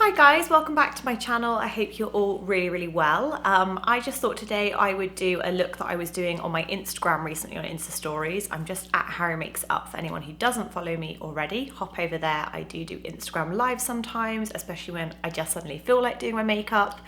Hi guys, welcome back to my channel. I hope you're all really well. I just thought today I would do a look that I was doing on my Instagram recently on Insta Stories. I'm just at HarryMakesItUp for anyone who doesn't follow me already. Hop over there. I do Instagram live sometimes, especially when I just suddenly feel like doing my makeup.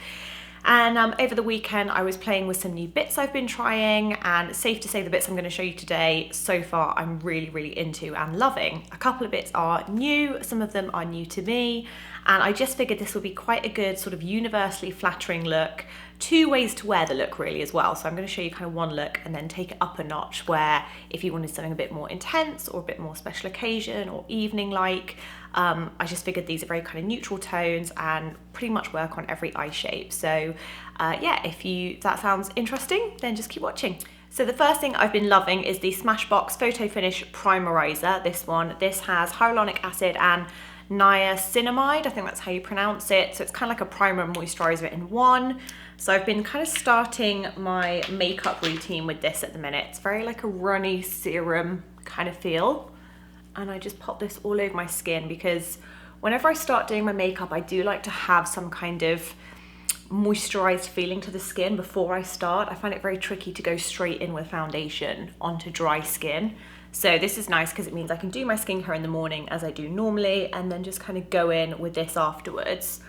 And over the weekend I was playing with some new bits I've been trying, and safe to say the bits I'm going to show you today so far I'm really into and loving. A couple of bits are new, some of them are new to me, and I just figured this would be quite a good sort of universally flattering look. Two ways to wear the look really as well, so I'm going to show you kind of one look and then take it up a notch where if you wanted something a bit more intense or a bit more special occasion or evening like, I just figured these are very kind of neutral tones and pretty much work on every eye shape. So yeah, if that sounds interesting, then just keep watching. So the first thing I've been loving is the Smashbox Photo Finish Primerizer. This has hyaluronic acid and niacinamide, I think that's how you pronounce it. So it's kind of like a primer and moisturizer in one. So I've been kind of starting my makeup routine with this at the minute. It's very like a runny serum kind of feel. And I just pop this all over my skin because whenever I start doing my makeup, I do like to have some kind of moisturized feeling to the skin before I start. I find it very tricky to go straight in with foundation onto dry skin. So this is nice because it means I can do my skincare in the morning as I do normally and then just kind of go in with this afterwards.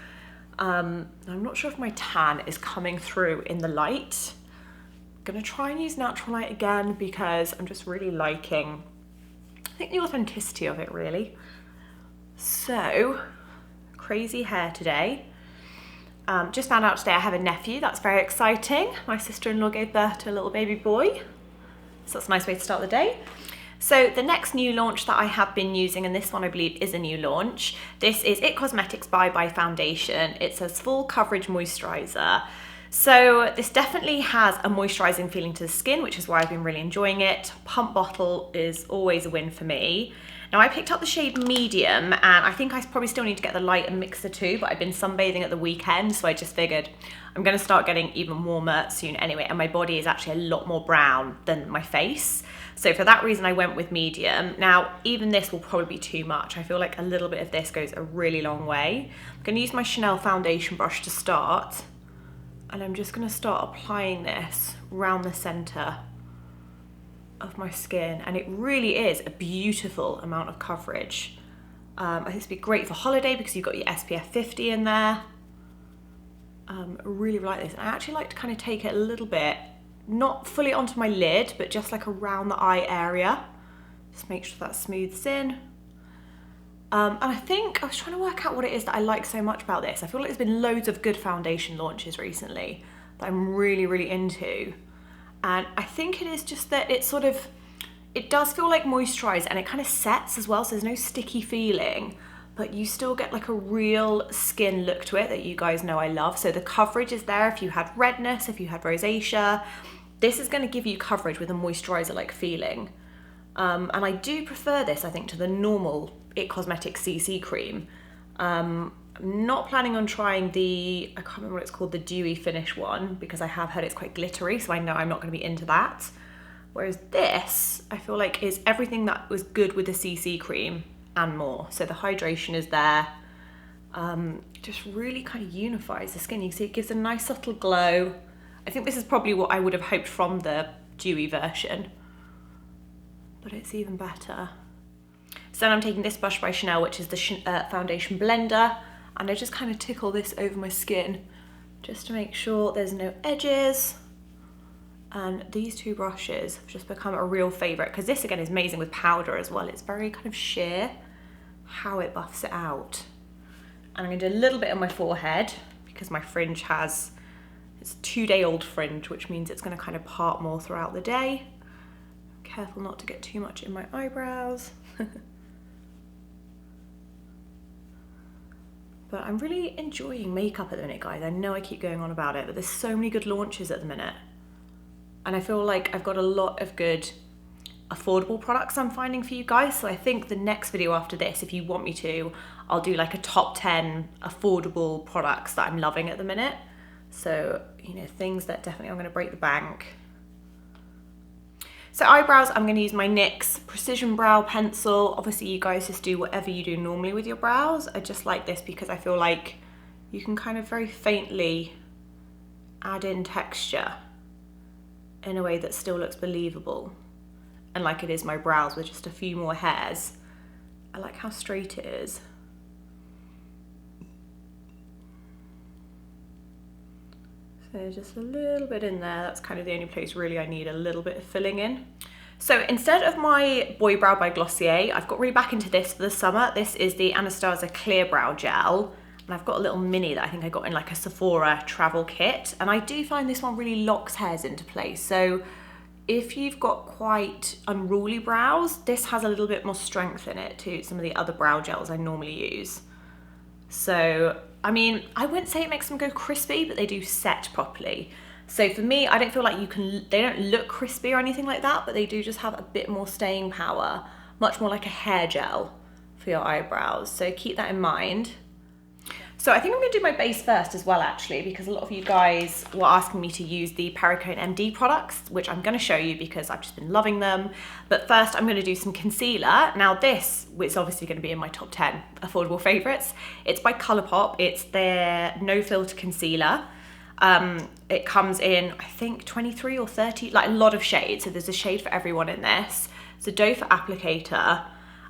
I'm not sure if my tan is coming through in the light. I'm gonna try and use natural light again because I'm just really liking, I think, the authenticity of it really. So, crazy hair today. Just found out today I have a nephew, that's very exciting. My sister-in-law gave birth to a little baby boy. So that's a nice way to start the day. So the next new launch that I have been using, and this one I believe is a new launch, this is IT Cosmetics by Foundation. It says full coverage moisturizer. So this definitely has a moisturizing feeling to the skin, which is why I've been really enjoying it. Pump bottle is always a win for me. Now I picked up the shade medium, and I think I probably still need to get the light and mix the two, but I've been sunbathing at the weekend, so I just figured I'm gonna start getting even warmer soon anyway, and my body is actually a lot more brown than my face. So for that reason I went with medium. Now even this will probably be too much. I feel like a little bit of this goes a really long way. I'm gonna use my Chanel foundation brush to start, and I'm just gonna start applying this around the center of my skin, and it really is a beautiful amount of coverage. I think this would be great for holiday because you've got your SPF 50 in there. I really like this. I actually like to kind of take it a little bit, not fully onto my lid, but just like around the eye area. Just make sure that smooths in. And I think I was trying to work out what it is that I like so much about this. I feel like there's been loads of good foundation launches recently that I'm really into. And I think it is just that it does feel like moisturized and it kind of sets as well, so there's no sticky feeling, but you still get like a real skin look to it that you guys know I love. So the coverage is there if you had redness, if you had rosacea. This is going to give you coverage with a moisturizer-like feeling. And I do prefer this, I think, to the normal IT Cosmetics CC cream. I'm not planning on trying the, I can't remember what it's called, the dewy finish one, because I have heard it's quite glittery, so I know I'm not going to be into that. Whereas this, I feel like, is everything that was good with the CC cream and more. So the hydration is there, just really kind of unifies the skin. You can see it gives a nice subtle glow. I think this is probably what I would have hoped from the dewy version, but it's even better. So then I'm taking this brush by Chanel, which is the foundation blender, and I just kind of tickle this over my skin just to make sure there's no edges. And these two brushes have just become a real favorite because this again is amazing with powder as well. It's very kind of sheer how it buffs it out. And I'm gonna do a little bit on my forehead because my fringe it's a 2-day-old fringe, which means it's gonna kind of part more throughout the day. Careful not to get too much in my eyebrows. But I'm really enjoying makeup at the minute, guys. I know I keep going on about it, but there's so many good launches at the minute. And I feel like I've got a lot of good affordable products I'm finding for you guys. So I think the next video after this, if you want me to, I'll do like a top 10 affordable products that I'm loving at the minute. So, you know, things that definitely I'm gonna break the bank. So eyebrows, I'm gonna use my NYX Precision Brow Pencil. Obviously you guys just do whatever you do normally with your brows. I just like this because I feel like you can kind of very faintly add in texture in a way that still looks believable. And like it is my brows with just a few more hairs. I like how straight it is. So just a little bit in there. That's kind of the only place really I need a little bit of filling in. So instead of my Boy Brow by Glossier, I've got really back into this for the summer. This is the Anastasia Clear Brow Gel. And I've got a little mini that I think I got in like a Sephora travel kit. And I do find this one really locks hairs into place. So if you've got quite unruly brows, this has a little bit more strength in it to some of the other brow gels I normally use. So, I mean, I wouldn't say it makes them go crispy, but they do set properly. So for me, I don't feel like they don't look crispy or anything like that, but they do just have a bit more staying power, much more like a hair gel for your eyebrows. So keep that in mind. So I think I'm gonna do my base first as well, actually, because a lot of you guys were asking me to use the Perricone Md products, which I'm gonna show you because I've just been loving them. But first I'm gonna do some concealer. Now this is obviously gonna be in my top 10 affordable favorites. It's by Colourpop, it's their no filter concealer. It comes in, I think 23 or 30, like a lot of shades. So there's a shade for everyone in this. It's a doe foot applicator.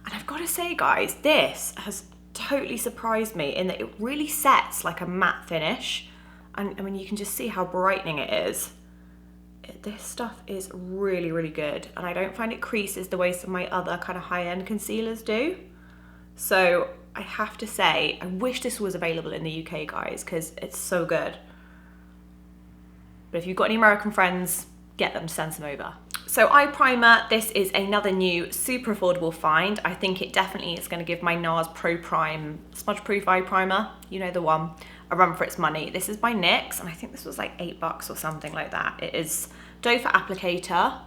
And I've gotta say guys, this has totally surprised me in that it really sets like a matte finish. And I mean, you can just see how brightening it is. This stuff is really, really good. And I don't find it creases the way some of my other kind of high-end concealers do. So I have to say, I wish this was available in the UK, guys, because it's so good. But if you've got any American friends, get them to send some over. So eye primer, this is another new super affordable find. I think it definitely is gonna give my NARS Pro Prime Smudge Proof Eye Primer, you know the one, a run for its money. This is by NYX, and I think this was like $8 or something like that. It is doe foot applicator,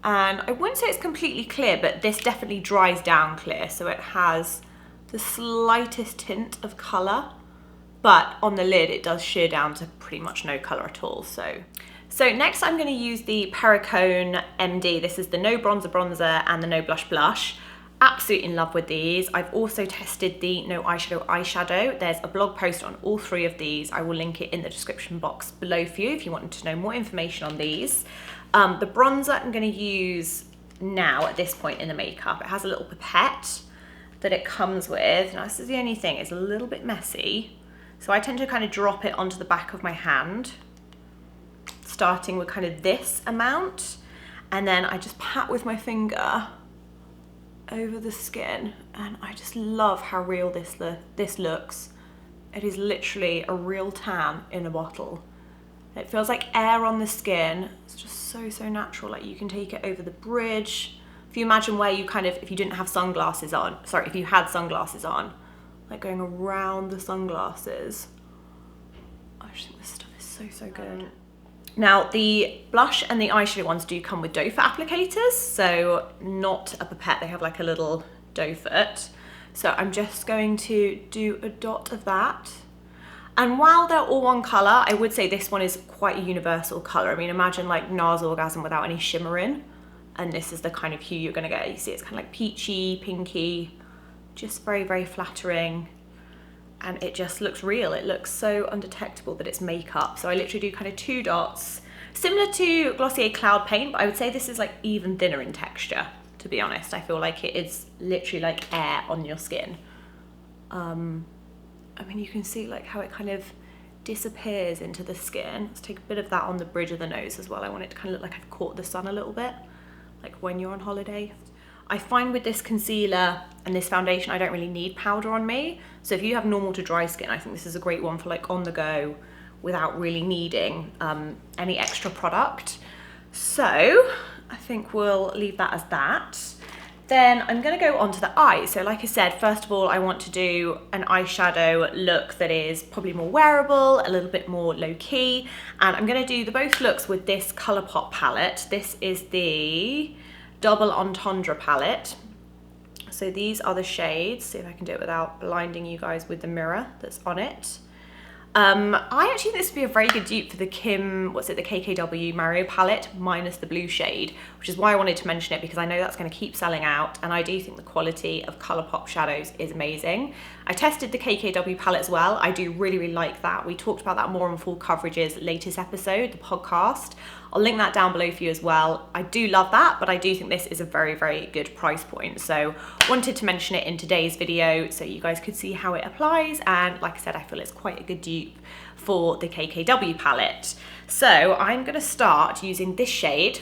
and I wouldn't say it's completely clear, but this definitely dries down clear, so it has the slightest tint of color, but on the lid it does sheer down to pretty much no color at all. So next I'm going to use the Perricone Md. This is the No Bronzer Bronzer and the No Blush Blush. Absolutely in love with these. I've also tested the No Eyeshadow Eyeshadow. There's a blog post on all three of these. I will link it in the description box below for you if you want to know more information on these. The bronzer I'm going to use now at this point in the makeup. It has a little pipette that it comes with. Now this is the only thing, it's a little bit messy. So I tend to kind of drop it onto the back of my hand, starting with kind of this amount, and then I just pat with my finger over the skin, and I just love how real this looks. It is literally a real tan in a bottle. It feels like air on the skin. It's just so, so natural. Like you can take it over the bridge. If you imagine where you kind of, if you didn't have sunglasses on, sorry, if you had sunglasses on, like going around the sunglasses. I just think this stuff is so, so good. Now the blush and the eyeshadow ones do come with doe foot applicators, so not a pipette, they have like a little doe foot. So I'm just going to do a dot of that. And while they're all one color, I would say this one is quite a universal color. I mean, imagine like NARS Orgasm without any shimmer in, and this is the kind of hue you're gonna get. You see it's kind of like peachy, pinky, just very, very flattering. And it just looks real. It looks so undetectable that it's makeup. So I literally do kind of 2 dots, similar to Glossier Cloud Paint, but I would say this is like even thinner in texture, to be honest. I feel like it is literally like air on your skin. I mean, you can see like how it kind of disappears into the skin. Let's take a bit of that on the bridge of the nose as well. I want it to kind of look like I've caught the sun a little bit, like when you're on holiday. I find with this concealer and this foundation, I don't really need powder on me. So if you have normal to dry skin, I think this is a great one for like on the go without really needing any extra product. So I think we'll leave that as that. Then I'm gonna go onto the eyes. So like I said, first of all, I want to do an eyeshadow look that is probably more wearable, a little bit more low key. And I'm gonna do both looks with this Colourpop palette. This is the Double Entendre palette. So these are the shades. See if I can do it without blinding you guys with the mirror that's on it. I actually think this would be a very good dupe for the the KKW Mario palette minus the blue shade, which is why I wanted to mention it, because I know that's going to keep selling out, and I do think the quality of ColourPop shadows is amazing. I tested the KKW palette as well. I do really, really like that. We talked about that more on Full Coverage's latest episode, the podcast. I'll link that down below for you as well. I do love that, but I do think this is a very, very good price point. So wanted to mention it in today's video so you guys could see how it applies. And like I said, I feel it's quite a good dupe for the KKW palette. So I'm gonna start using this shade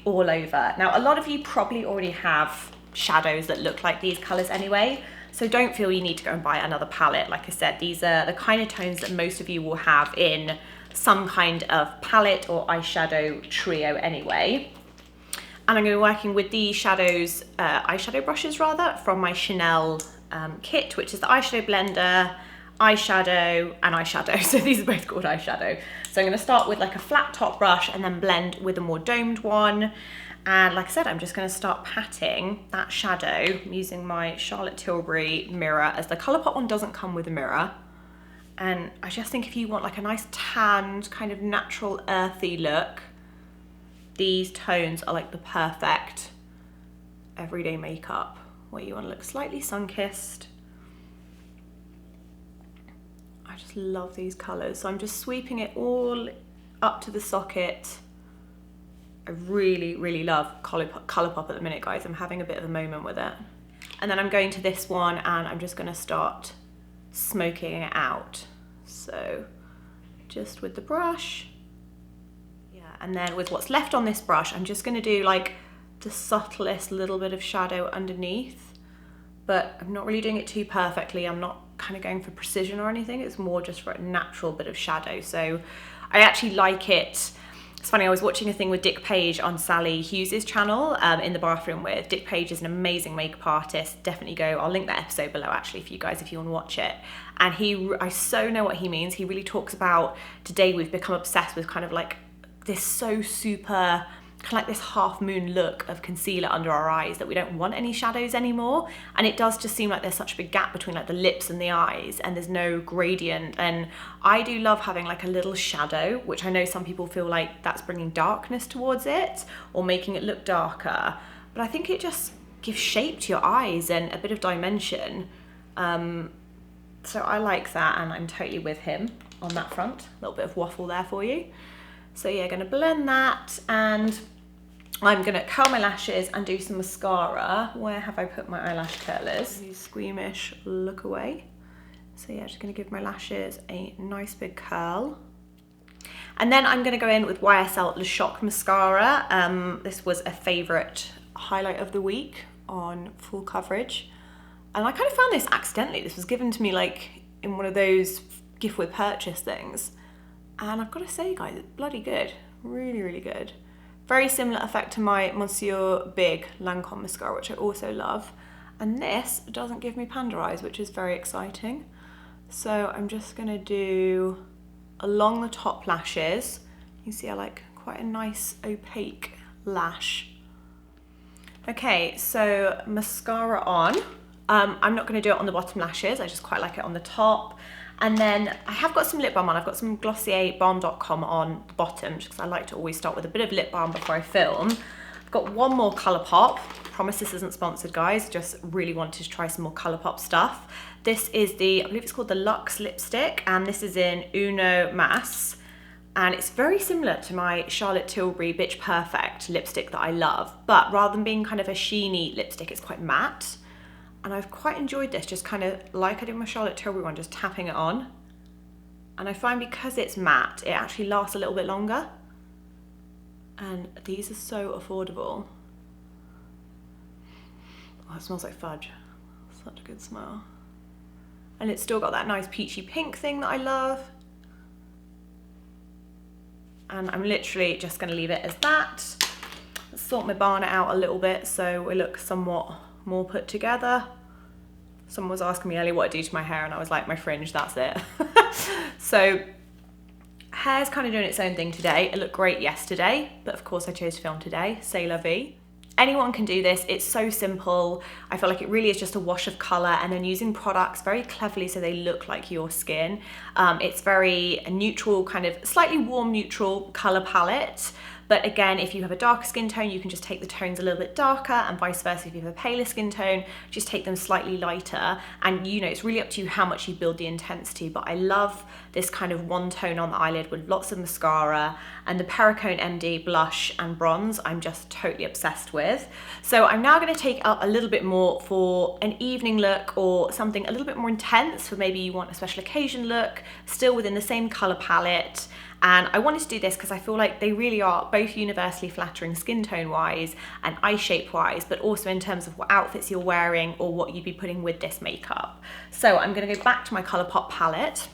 all over. Now, a lot of you probably already have shadows that look like these colors anyway, so don't feel you need to go and buy another palette. Like I said, these are the kind of tones that most of you will have in some kind of palette or eyeshadow trio anyway. And I'm going to be working with these shadows, eyeshadow brushes rather, from my Chanel kit, which is the eyeshadow blender, eyeshadow and eyeshadow. So these are both called eyeshadow. So I'm going to start with like a flat top brush and then blend with a more domed one. And like I said, I'm just going to start patting that shadow using my Charlotte Tilbury mirror, as the ColourPop one doesn't come with a mirror. And I just think if you want like a nice tanned, kind of natural earthy look, these tones are like the perfect everyday makeup where you want to look slightly sun-kissed. I just love these colours. So I'm just sweeping it all up to the socket. I really, really love ColourPop at the minute, guys. I'm having a bit of a moment with it. And then I'm going to this one and I'm just going to start smoking it out. So just with the brush, yeah, and then with what's left on this brush, I'm just going to do like the subtlest little bit of shadow underneath, but I'm not really doing it too perfectly. I'm not kind of going for precision or anything. It's more just for a natural bit of shadow. So I actually like it. It's funny, I was watching a thing with Dick Page on Sally Hughes's channel, in the bathroom with. Dick Page is an amazing makeup artist. Definitely go, I'll link that episode below actually for you guys if you want to watch it. And I so know what he means. He really talks about today we've become obsessed with kind of like this so super, kind of like this half moon look of concealer under our eyes that we don't want any shadows anymore. And it does just seem like there's such a big gap between like the lips and the eyes, and there's no gradient. And I do love having like a little shadow, which I know some people feel like that's bringing darkness towards it or making it look darker. But I think it just gives shape to your eyes and a bit of dimension. So I like that, and I'm totally with him on that front. A little bit of waffle there for you. So yeah, gonna blend that, and I'm gonna curl my lashes and do some mascara. Where have I put my eyelash curlers? These squeamish look away. So yeah, just gonna give my lashes a nice big curl. And then I'm gonna go in with YSL Le Choc mascara. This was a favorite highlight of the week on Full Coverage. And I kind of found this accidentally. This was given to me like in one of those gift with purchase things. And I've got to say, guys, it's bloody good. Really, really good. Very similar effect to my Monsieur Big Lancome mascara, which I also love. And this doesn't give me panda eyes, which is very exciting. So I'm just going to do along the top lashes. You see I like quite a nice opaque lash. Okay, so mascara on. I'm not going to do it on the bottom lashes. I just quite like it on the top. And then I have got some lip balm on. I've got some Glossier Balm.com on the bottom, just because I like to always start with a bit of lip balm before I film. I've got one more ColourPop. Promise this isn't sponsored, guys. Just really wanted to try some more ColourPop stuff. This is the, I believe it's called the Luxe lipstick, and this is in Uno Mas. And it's very similar to my Charlotte Tilbury Bitch Perfect lipstick that I love. But rather than being kind of a sheeny lipstick, it's quite matte. And I've quite enjoyed this, just kind of like I did my Charlotte Tilbury one, just tapping it on. And I find because it's matte, it actually lasts a little bit longer. And these are so affordable. Oh, it smells like fudge. Such a good smell. And it's still got that nice peachy pink thing that I love. And I'm literally just gonna leave it as that. Sort my Barnet out a little bit so we look somewhat more put together. Someone was asking me earlier what I do to my hair, and I was like, my fringe, that's it. So hair's kind of doing its own thing today. It looked great yesterday, but of course I chose to film today, c'est la vie. Anyone can do this. It's so simple. I feel like it really is just a wash of color and then using products very cleverly so they look like your skin. It's very neutral, kind of slightly warm neutral color palette. But again, if you have a darker skin tone, you can just take the tones a little bit darker, and vice versa. If you have a paler skin tone, just take them slightly lighter. And you know, it's really up to you how much you build the intensity. But I love this kind of one tone on the eyelid with lots of mascara, and the Perricone Md blush and bronze I'm just totally obsessed with. So I'm now going to take up a little bit more for an evening look or something a little bit more intense for maybe you want a special occasion look, still within the same color palette. And I wanted to do this because I feel like they really are both universally flattering skin tone wise and eye shape wise, but also in terms of what outfits you're wearing or what you'd be putting with this makeup. So I'm going to go back to my Colourpop palette,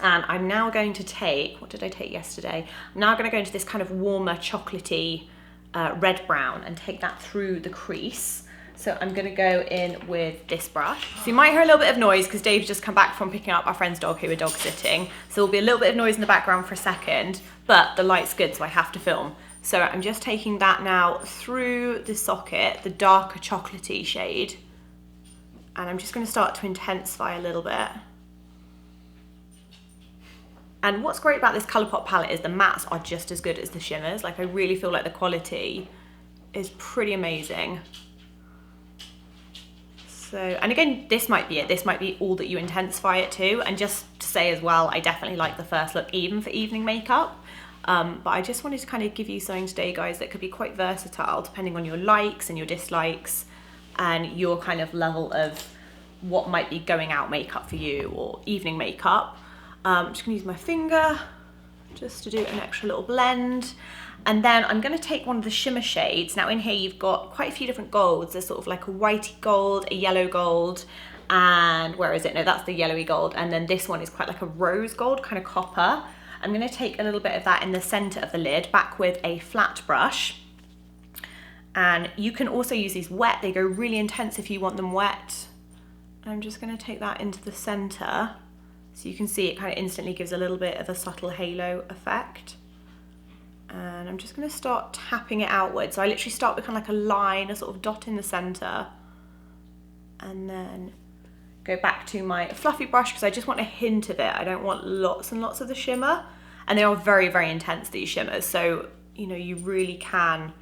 and I'm now going to take, what did I take yesterday? I'm now going to go into this kind of warmer chocolatey red brown and take that through the crease. So I'm gonna go in with this brush. So you might hear a little bit of noise because Dave's just come back from picking up our friend's dog who we're dog sitting. So there'll be a little bit of noise in the background for a second, but the light's good, so I have to film. So I'm just taking that now through the socket, the darker chocolatey shade. And I'm just gonna start to intensify a little bit. And what's great about this Colourpop palette is the mattes are just as good as the shimmers. Like I really feel like the quality is pretty amazing. So, and again, this might be it. This might be all that you intensify it to. And just to say as well, I definitely like the first look even for evening makeup. But I just wanted to kind of give you something today, guys, that could be quite versatile depending on your likes and your dislikes and your kind of level of what might be going out makeup for you or evening makeup. I'm just gonna use my finger just to do an extra little blend. And then I'm gonna take one of the shimmer shades. Now in here you've got quite a few different golds. There's sort of like a whitey gold, a yellow gold, and where is it? No, that's the yellowy gold. And then this one is quite like a rose gold, kind of copper. I'm gonna take a little bit of that in the center of the lid, back with a flat brush. And you can also use these wet. They go really intense if you want them wet. I'm just gonna take that into the center. So you can see it kind of instantly gives a little bit of a subtle halo effect. And I'm just going to start tapping it outwards. So I literally start with kind of like a line, a sort of dot in the center, and then go back to my fluffy brush because I just want a hint of it. I don't want lots and lots of the shimmer, and they are very, very intense, these shimmers. So, you know, you really can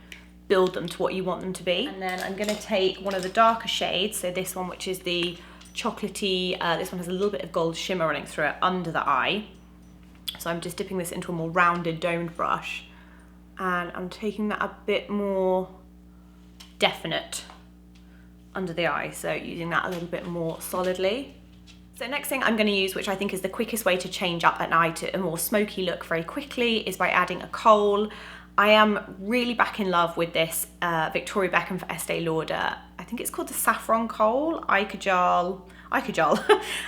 build them to what you want them to be. And then I'm going to take one of the darker shades. So this one, which is the chocolatey, this one has a little bit of gold shimmer running through it under the eye. So I'm just dipping this into a more rounded domed brush. And I'm taking that a bit more definite under the eye, so using that a little bit more solidly. So next thing I'm going to use, which I think is the quickest way to change up an eye to a more smoky look very quickly, is by adding a kohl. I am really back in love with this Victoria Beckham for Estee Lauder. I think it's called the Saffron Kohl, Eye Kajal.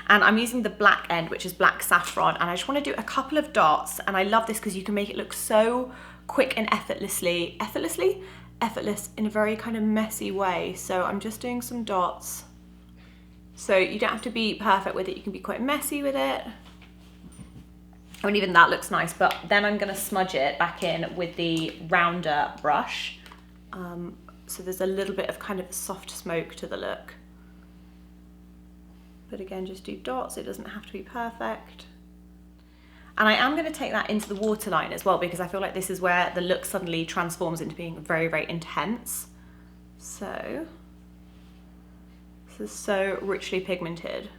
And I'm using the black end, which is black saffron, and I just want to do a couple of dots. And I love this because you can make it look so quick and effortless in a very kind of messy way. So I'm just doing some dots. So you don't have to be perfect with it, you can be quite messy with it. I mean, even that looks nice, but then I'm going to smudge it back in with the rounder brush. So there's a little bit of kind of soft smoke to the look. But again, just do dots, it doesn't have to be perfect. And I am going to take that into the waterline as well, because I feel like this is where the look suddenly transforms into being very, very intense. So this is so richly pigmented.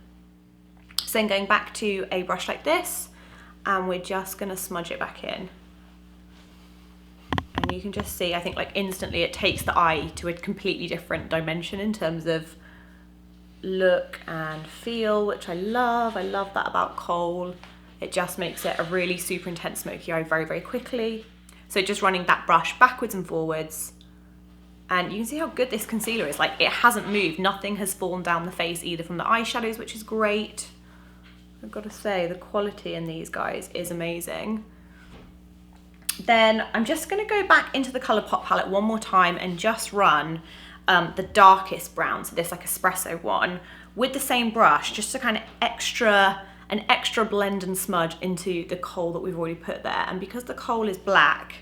So then going back to a brush like this, and we're just going to smudge it back in. And you can just see, I think like instantly it takes the eye to a completely different dimension in terms of look and feel, which I love. I love that about kohl. It just makes it a really super intense smoky eye very, very quickly. So just running that brush backwards and forwards. And you can see how good this concealer is. Like, it hasn't moved. Nothing has fallen down the face either from the eyeshadows, which is great. I've got to say, the quality in these guys is amazing. Then I'm just going to go back into the Colourpop palette one more time and just run the darkest brown, so this like espresso one, with the same brush, just to kind of an extra blend and smudge into the kohl that we've already put there. And because the kohl is black,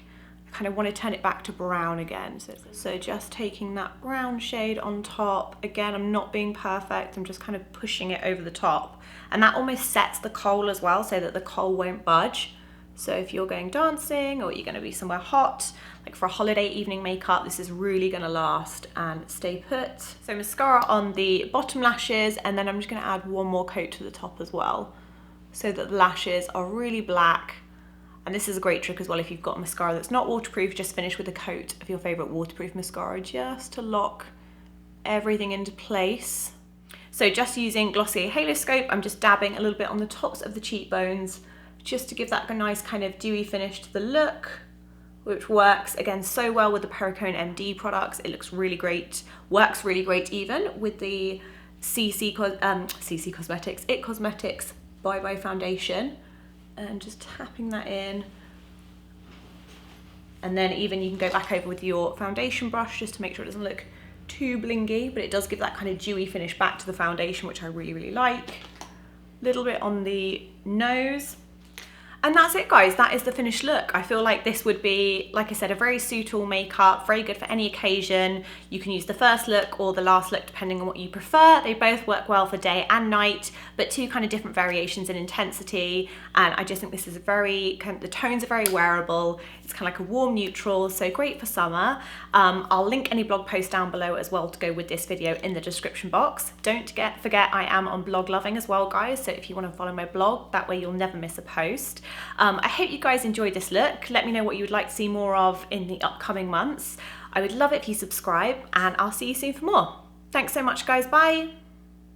I kind of want to turn it back to brown again. So just taking that brown shade on top. Again, I'm not being perfect. I'm just kind of pushing it over the top. And that almost sets the kohl as well so that the kohl won't budge. So if you're going dancing or you're going to be somewhere hot, like for a holiday evening makeup, this is really going to last and stay put. So mascara on the bottom lashes, and then I'm just going to add one more coat to the top as well so that the lashes are really black. And this is a great trick as well if you've got a mascara that's not waterproof, just finish with a coat of your favorite waterproof mascara just to lock everything into place. So just using Glossier Halo Scope, I'm just dabbing a little bit on the tops of the cheekbones just to give that a nice kind of dewy finish to the look, which works again so well with the Perricone Md products. It looks really great, works really great even with the IT Cosmetics Bye Bye Foundation. And just tapping that in. And then even you can go back over with your foundation brush just to make sure it doesn't look too blingy, but it does give that kind of dewy finish back to the foundation, which I really, really like. A little bit on the nose. And that's it, guys. That is the finished look. I feel like this would be, like I said, a very suitable makeup, very good for any occasion. You can use the first look or the last look depending on what you prefer. They both work well for day and night, but two kind of different variations in intensity. And I just think this is the tones are very wearable. It's kind of like a warm neutral, so great for summer. I'll link any blog post down below as well to go with this video in the description box. Don't forget I am on Blog Loving as well, guys. So if you want to follow my blog, that way you'll never miss a post. I hope you guys enjoyed this look. Let me know what you would like to see more of in the upcoming months. I would love it if you subscribe, and I'll see you soon for more. Thanks so much, guys. Bye.